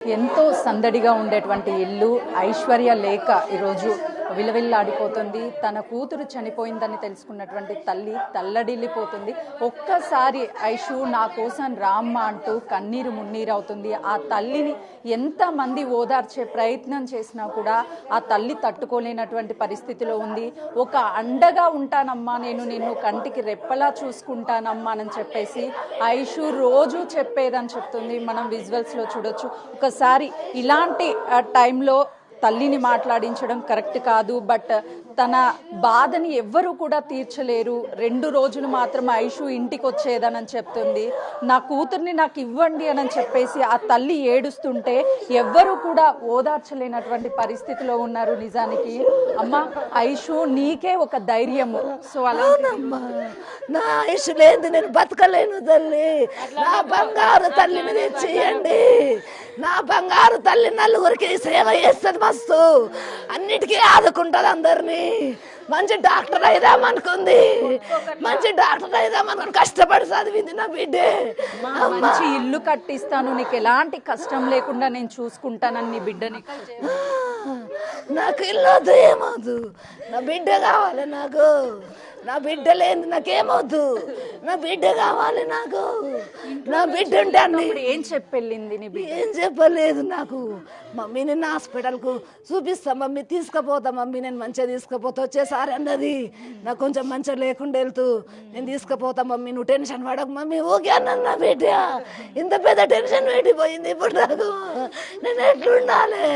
ఎంతో సందడిగా ఉండేటువంటి ఇల్లు ఐశ్వర్య లేఖ ఈరోజు విలవిల్లాడిపోతుంది. తన కూతురు చనిపోయిందని తెలుసుకున్నటువంటి తల్లి తల్లడిల్లిపోతుంది. ఒక్కసారి ఐషు నా కోసం రామ్మ అంటూ కన్నీరు మున్నీరు అవుతుంది. ఆ తల్లిని ఎంతమంది ఓదార్చే ప్రయత్నం చేసినా కూడా ఆ తల్లి తట్టుకోలేనటువంటి పరిస్థితిలో ఉంది. ఒక అండగా ఉంటానమ్మా, నేను నిన్ను కంటికి రెప్పలా చూసుకుంటానమ్మా అని చెప్పేసి ఐషు రోజు చెప్పేదని చెప్తుంది. మనం విజువల్స్లో చూడొచ్చు. ఒకసారి ఇలాంటి టైంలో తల్లిని మాట్లాడించడం కరెక్ట్ కాదు. బట్ తన బాధని ఎవ్వరూ కూడా తీర్చలేరు. 2 రోజులు మాత్రం ఐషు ఇంటికి వచ్చేదనని చెప్తుంది. నా కూతుర్ని నాకు ఇవ్వండి అని చెప్పేసి ఆ తల్లి ఏడుస్తుంటే ఎవ్వరూ కూడా ఓదార్చలేనటువంటి పరిస్థితిలో ఉన్నారు. నిజానికి అమ్మ ఐషు నీకే ఒక ధైర్యము. సో అలా నా ఐషు లేదు, నేను బతకలేను తల్లి. నా బంగారు తల్లిని తెచ్చియండి. నా బంగారు తల్లి నలుగురికి సేవ చేస్తుంది, మస్తు అన్నిటికీ ఆదుకుంటుంది అందరినీ. మంచి డాక్టర్ అయిదామనుకుంది, మంచి డాక్టర్ అయిదామనుకుని కష్టపడి చదివింది నా బిడ్డే. మంచి ఇల్లు కట్టిస్తాను, నీకు ఎలాంటి కష్టం లేకుండా నేను చూసుకుంటానని నీ బిడ్డని. నాకు ఇల్లు వద్దు, ఏమవుదు, నా బిడ్డ కావాలి నాకు. నా బిడ్డ లేదు నాకేమవుద్దు, నా బిడ్డ కావాలి నాకు. నా బిడ్డ ఉంటే అన్ని ఏం చెప్పెళ్ళింది? ఏం చెప్పలేదు నాకు. మమ్మీ నేను హాస్పిటల్కు చూపిస్తా మమ్మీ, తీసుకుపోతా మమ్మీ, నేను మంచిగా తీసుకుపోతా వచ్చేసారి అన్నది. నాకు కొంచెం మంచిగా లేకుండా వెళ్తూ నేను తీసుకుపోతా మమ్మీ, నువ్వు టెన్షన్ పడకు మమ్మీ. ఓకే అన్నాను. నా బిడ్డ ఇంత పెద్ద టెన్షన్ పెట్టిపోయింది ఇప్పుడు నాకు. నేను ఎట్లుండాలి,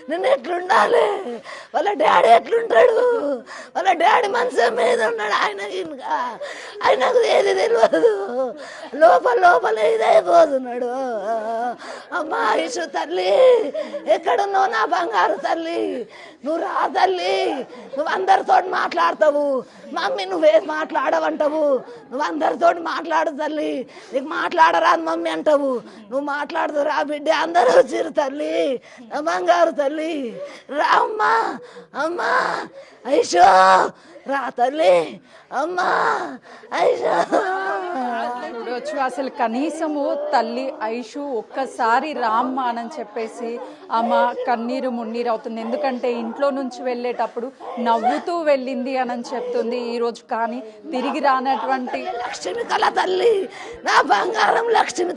నేను ఎట్లుండాలి? వాళ్ళ డాడీ ఎట్లుంటాడు? వాళ్ళ డాడీ మనసు మీద ఉన్నాడు. ఆయనకు ఏది తెలియదు, లోపల లోపల ఇదైపోతున్నాడు. అమ్మా ఐషు తల్లి ఎక్కడున్నావు నా బంగారు తల్లి? నువ్వు రా తల్లి, నువ్వు అందరితో మాట్లాడతావు మమ్మీ, నువ్వేది మాట్లాడవంటావు, నువ్వు అందరితో మాట్లాడు తల్లి, నీకు మాట్లాడరాదు మమ్మీ అంటావు, నువ్వు మాట్లాడదు రా బిడ్డ. అందరూ వచ్చిరు తల్లి, నా బంగారు తల్లి రా అమ్మా. అమ్మా ఐషు రా తల్లి, అమ్మా ఐషు. చూడవచ్చు అసలు కనీసము తల్లి ఐషు ఒక్కసారి రామ్మ అని చెప్పేసి ఆమె కన్నీరు మున్నీరు అవుతుంది. ఎందుకంటే ఇంట్లో నుంచి వెళ్ళేటప్పుడు నవ్వుతూ వెళ్ళింది అని చెప్తుంది. ఈరోజు కానీ తిరిగి రానటువంటి లక్ష్మి కల తల్లి, నా బంగారం లక్ష్మి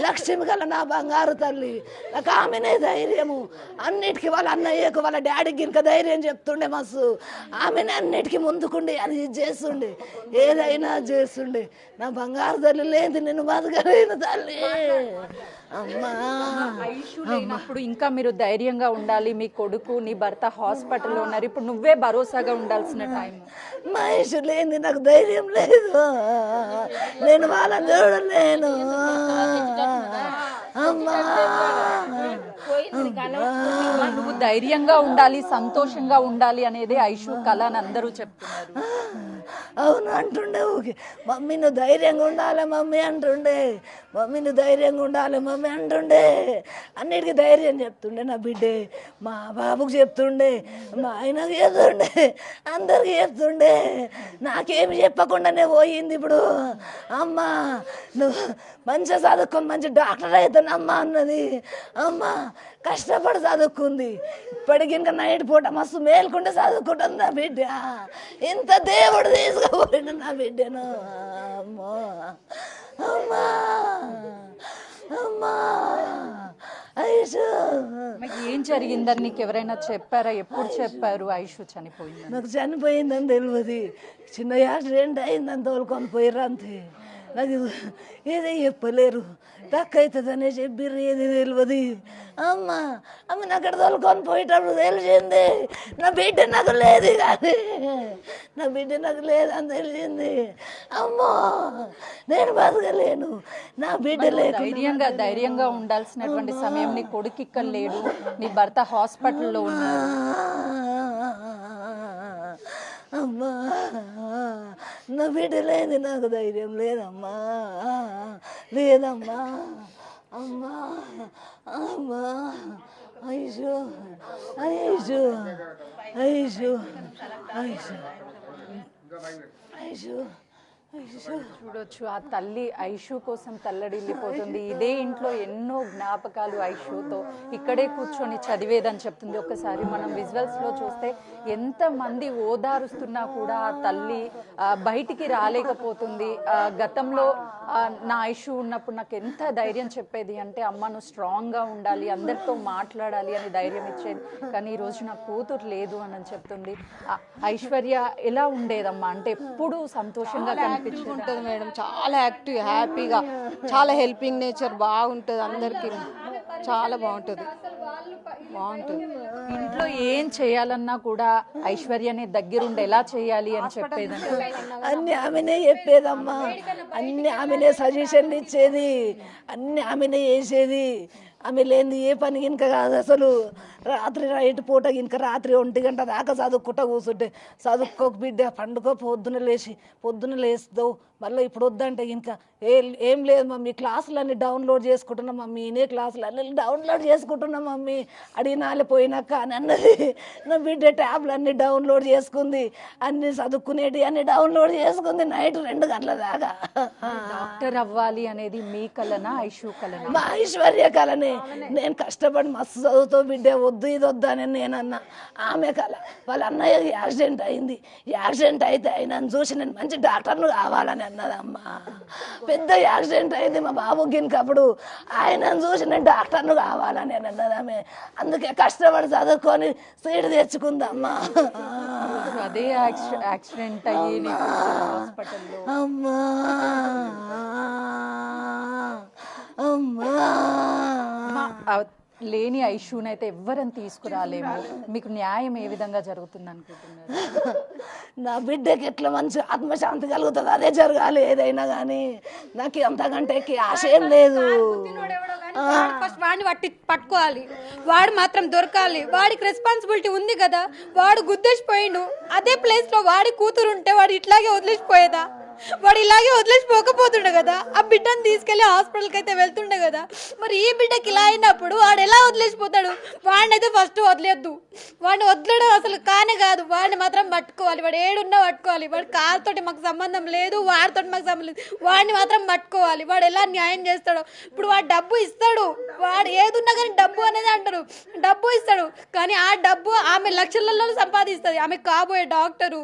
లక్ష్మి కల నా బంగారు తల్లి. నాకు ఆమెనే ధైర్యము. అన్నిటికీ వాళ్ళ అన్నయ్యకు వాళ్ళ డాడీకి ఇంకా ధైర్యం చెప్తుండే మస్తు. ఆమెనే అన్నిటికీ ముందుకుండి అది చేస్తుండే, ఏదైనా చేస్తుండే. నా బంగారు తల్లి లేదు, నేను బతకలేను తల్లి. అమ్మా ఐషు లేనప్పుడు ఇంకా మీరు ధైర్యంగా ఉండాలి. మీ కొడుకు నీ భర్త హాస్పిటల్లో ఉన్నారు, ఇప్పుడు నువ్వే భరోసాగా ఉండాల్సిన టైం. మా ఐషు లేని నాకు ధైర్యం లేదు, నేను వాళ్ళని చూడలేను. అమ్మా నువ్వు ధైర్యంగా ఉండాలి, సంతోషంగా ఉండాలి అనేది ఐషు కళ అని అందరూ చెప్తున్నారు. అవును అంటుండే. ఓకే మమ్మీ నువ్వు ధైర్యంగా ఉండాలి మమ్మీ అంటుండే, మమ్మీ నువ్వు ధైర్యంగా ఉండాలి మమ్మీ అంటుండే. అన్నిటికీ ధైర్యం చెప్తుండే నా బిడ్డే. మా బాబుకు చెప్తుండే, మా ఆయనకు చెప్తుండే, అందరికి చెప్తుండే. నాకేమి చెప్పకుండానే పోయింది ఇప్పుడు. అమ్మ నువ్వు మంచిగా చదువుకొని మంచి డాక్టర్ అవుతానమ్మా అన్నది. అమ్మ కష్టపడి చదువుకుంది, ఇప్పటికి ఇంకా నైట్ పూట మస్తు మేల్కుంటే చదువుకుంటుంది నా బిడ్డ. ఇంత దేవుడు తీసుకుపోయిండు నా బిడ్డను. అమ్మా అమ్మా అమ్మా ఐషు. ఏం జరిగిందని నీకు ఎవరైనా చెప్పారా? ఎప్పుడు చెప్పారు ఐషు చనిపోయింది? నాకు చనిపోయిందని తెలియదు, చిన్న యాక్సిడెంట్ అయిందని తోలుకొని పోయారు అంతే. నాకు ఏదో చెప్పలేరు, తక్కువ అవుతుందనే చెప్పారు, ఏది తెలియదు. అమ్మ అమ్మ నాకు అక్కడ తోలుకొని పోయేటప్పుడు తెలిసింది నా బిడ్డ నాకు లేదు, కానీ నా బిడ్డ నాకు లేదని తెలిసింది. అమ్మో నేను బతకలేను, నా బిడ్డ లేదు. ధైర్యంగా ఉండాల్సినటువంటి సమయం నీ కొడుకు ఇక్కడ లేడు, నీ భర్త హాస్పిటల్లో ఉన్నారు. అమ్మా నా బిడ్డ లేదు, నాకు ధైర్యం లేదమ్మా, లేదమ్మా. అమ్మా అమ్మా ఐషు ఐషు ఐషు ఐషు ఐషు చూడొచ్చు ఆ తల్లి ఐషు కోసం తల్లడిల్లిపోతుంది. ఇదే ఇంట్లో ఎన్నో జ్ఞాపకాలు ఐషుతో ఇక్కడే కూర్చొని చదివేదని చెప్తుంది. ఒక్కసారి మనం విజువల్స్ లో చూస్తే ఎంత మంది ఓదారుస్తున్నా కూడా ఆ తల్లి బయటికి రాలేకపోతుంది. గతంలో నా ఐషు ఉన్నప్పుడు నాకు ఎంత ధైర్యం చెప్పేది అంటే, అమ్మ నువ్వు స్ట్రాంగ్ గా ఉండాలి, అందరితో మాట్లాడాలి అని ధైర్యం ఇచ్చేది. కానీ ఈ రోజు నా కూతురు లేదు అని చెప్తుంది. ఐశ్వర్య ఎలా ఉండేదమ్మా అంటే ఎప్పుడు సంతోషంగా కనిపించేది ఉంటుంది మేడం, చాలా యాక్టివ్, హ్యాపీగా, చాలా హెల్పింగ్ నేచర్, బాగుంటుంది, అందరికి చాలా బాగుంటుంది. ఇంట్లో ఏం చేయాలన్నా కూడా ఐశ్వర్యని దగ్గరుండి ఎలా చేయాలి అని చెప్పేదండి. అన్ని ఆమెనే చెప్పేదమ్మా, అన్ని ఆమెనే సజెషన్లు ఇచ్చేది, అన్ని ఆమెనే చేసేది. ఆమె లేనిది ఏ పని గినక కాదు అసలు. రాత్రి నైట్ పూట గినక రాత్రి 1 గంట దాకా చదువుకుంటా కూర్చుంటే, చదువుకోక బిడ్డ పండుకో, పొద్దున లేస్తావు మళ్ళీ ఇప్పుడు వద్దంటే ఇంకా ఏం లేదు మమ్మీ, క్లాసులన్నీ డౌన్లోడ్ చేసుకుంటున్నాం మమ్మీ, ఇనే క్లాసులు అన్నీ డౌన్లోడ్ చేసుకుంటున్నాం మమ్మీ, అడిగినాలే పోయినాక అని అన్నది. నా బిడ్డ ట్యాబ్లు అన్నీ డౌన్లోడ్ చేసుకుంది, అన్ని చదువుకునేటి అన్ని డౌన్లోడ్ చేసుకుంది నైట్ 2 గంటల దాకా. డాక్టర్ అవ్వాలి అనేది మీ కలనా ఐషు కలనా? మా ఐశ్వర్య కలనే. నేను కష్టపడి మస్తు చదువుతో బిడ్డ, వద్దు ఇది వద్దు అని నేనన్నా. ఆమె కల. వాళ్ళ అన్నయ్య యాక్సిడెంట్ అయింది, యాక్సిడెంట్ అయితే అయినని చూసి నేను మంచి డాక్టర్ను కావాలని అన్నదమ్మా. పెద్ద యాక్సిడెంట్ అయింది మా బాబుకి ఇంకప్పుడు, ఆయనను చూసి నేను డాక్టర్ను కావాలని అన్నది ఆమె. అందుకే కష్టపడి చదువుకొని సీటు తెచ్చుకుందమ్మా. అదే యాక్సిడెంట్ అయ్యి హాస్పిటల్లో అమ్మా అమ్మా లేని ఐషునైతే ఎవ్వరని తీసుకురాలేము. మీకు న్యాయం ఏ విధంగా జరుగుతుంది అనుకుంటున్నారు? నా బిడ్డకి ఎట్లా మంచి ఆత్మశాంతి కలుగుతుంది అదే జరగాలి ఏదైనా కానీ. నాకు అంతకంటే ఆశ ఏం లేదు. ఫస్ట్ వాడిని పట్టుకోవాలి, వాడు మాత్రం దొరకాలి. వాడికి రెస్పాన్సిబిలిటీ ఉంది కదా, వాడు గుద్దేసిపోయిండు. అదే ప్లేస్ లో వాడి కూతురు ఉంటే వాడు ఇట్లాగే వదిలేసిపోయేదా? వాడు ఇలాగే వదిలేసిపోకపోతుండే కదా, ఆ బిడ్డను తీసుకెళ్లి హాస్పిటల్కి అయితే వెళ్తుండే కదా. మరి ఈ బిడ్డకి ఇలా అయినప్పుడు వాడు ఎలా వదిలేసిపోతాడు? వాడిని అయితే ఫస్ట్ వదిలేద్దు, వాడిని వదిలేడు అసలు కానే కాదు. వాడిని మాత్రం పట్టుకోవాలి, వాడు ఏడున్నా పట్టుకోవాలి. వాడు కారుతోటి మాకు సంబంధం లేదు, వాడితో మాకు సంబంధం లేదు, వాడిని మాత్రం పట్టుకోవాలి. వాడు ఎలా న్యాయం చేస్తాడో. ఇప్పుడు వాడు డబ్బు ఇస్తాడు, వాడు ఏదున్నా కానీ డబ్బు అనేది అంటారు, డబ్బు ఇస్తాడు. కానీ ఆ డబ్బు ఆమె లక్షలలో సంపాదిస్తుంది. ఆమె కాబోయే డాక్టరు.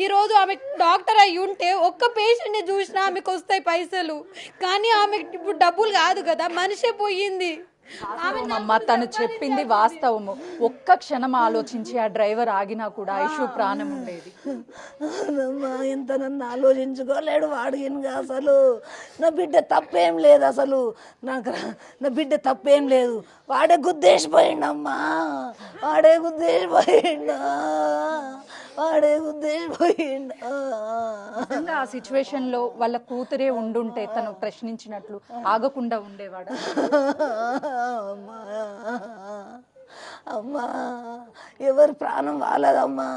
ఈరోజు ఆమె డాక్టర్ అయి ఉంటే ఒక్క పేషెంట్ని చూసినా ఆమెకు వస్తాయి పైసలు. కానీ ఆమె ఇప్పుడు డబ్బులు కాదు కదా, మనిషే పోయింది. అమ్మ తను చెప్పింది వాస్తవము. ఒక్క క్షణం ఆలోచించి ఆ డ్రైవర్ ఆగినా కూడా ఐషు ప్రాణం ఉండేది. ఇంత నన్ను ఆలోచించుకోలేడు వాడిగా. అసలు నా బిడ్డ తప్పేం లేదు, అసలు నా బిడ్డ తప్పేం లేదు. వాడే గుద్దేసిపోయిండమ్మా, వాడే గుద్దేసిపోయిండా. ఆ సిచ్యువేషన్ లో వాళ్ళ కూతురే ఉండుంటే తను ప్రశ్నించినట్లు ఆగకుండా ఉండేవాడు. అమ్మా ఎవరి ప్రాణం వాళ్ళదమ్మా,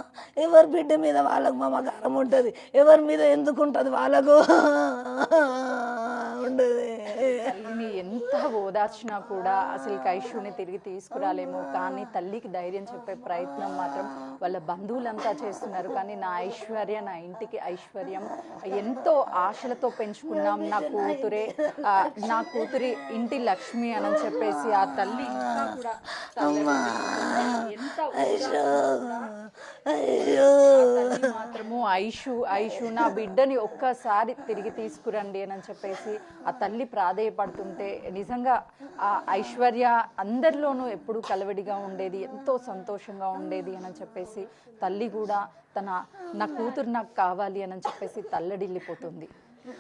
ఎవరి బిడ్డ మీద వాళ్ళకు మమకారం ఉంటుంది, ఎవరి మీద ఎందుకు ఉంటుంది వాళ్ళకు ఉండదు. తల్లిని ఎంత ఓదార్చినా కూడా అసలు ఐషుని తిరిగి తీసుకురాలేమో. కానీ తల్లికి ధైర్యం చెప్పే ప్రయత్నం మాత్రం వాళ్ళ బంధువులంతా చేస్తున్నారు. కానీ నా ఐశ్వర్య, నా ఇంటికి ఐశ్వర్యం, ఎంతో ఆశలతో పెంచుకున్నాం, నా కూతురే, నా కూతురి ఇంటి లక్ష్మి అని చెప్పేసి ఆ తల్లి కూడా మాత్రము ఐషు నా బిడ్డని ఒక్కసారి తిరిగి తీసుకురండి అని చెప్పేసి ఆ తల్లి ప్రాధేయపడుతుంటే నిజంగా ఆ ఐశ్వర్య అందరిలోనూ ఎప్పుడు కలవడిగా ఉండేది, ఎంతో సంతోషంగా ఉండేది అని చెప్పేసి తల్లి కూడా నా కూతురు నాకు కావాలి అని చెప్పేసి తల్లడిల్లిపోతుంది.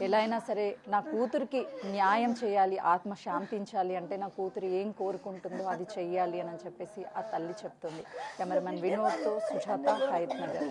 ఎలా అయినా సరే నా కూతురికి న్యాయం చేయాలి, ఆత్మ శాంతించాలి అంటే నా కూతురు ఏం కోరుకుంటుందో అది చెయ్యాలి అని చెప్పేసి ఆ తల్లి చెప్తుంది. కెమెరామెన్ వినోద్తో సుజాత, హయత్ నగర్.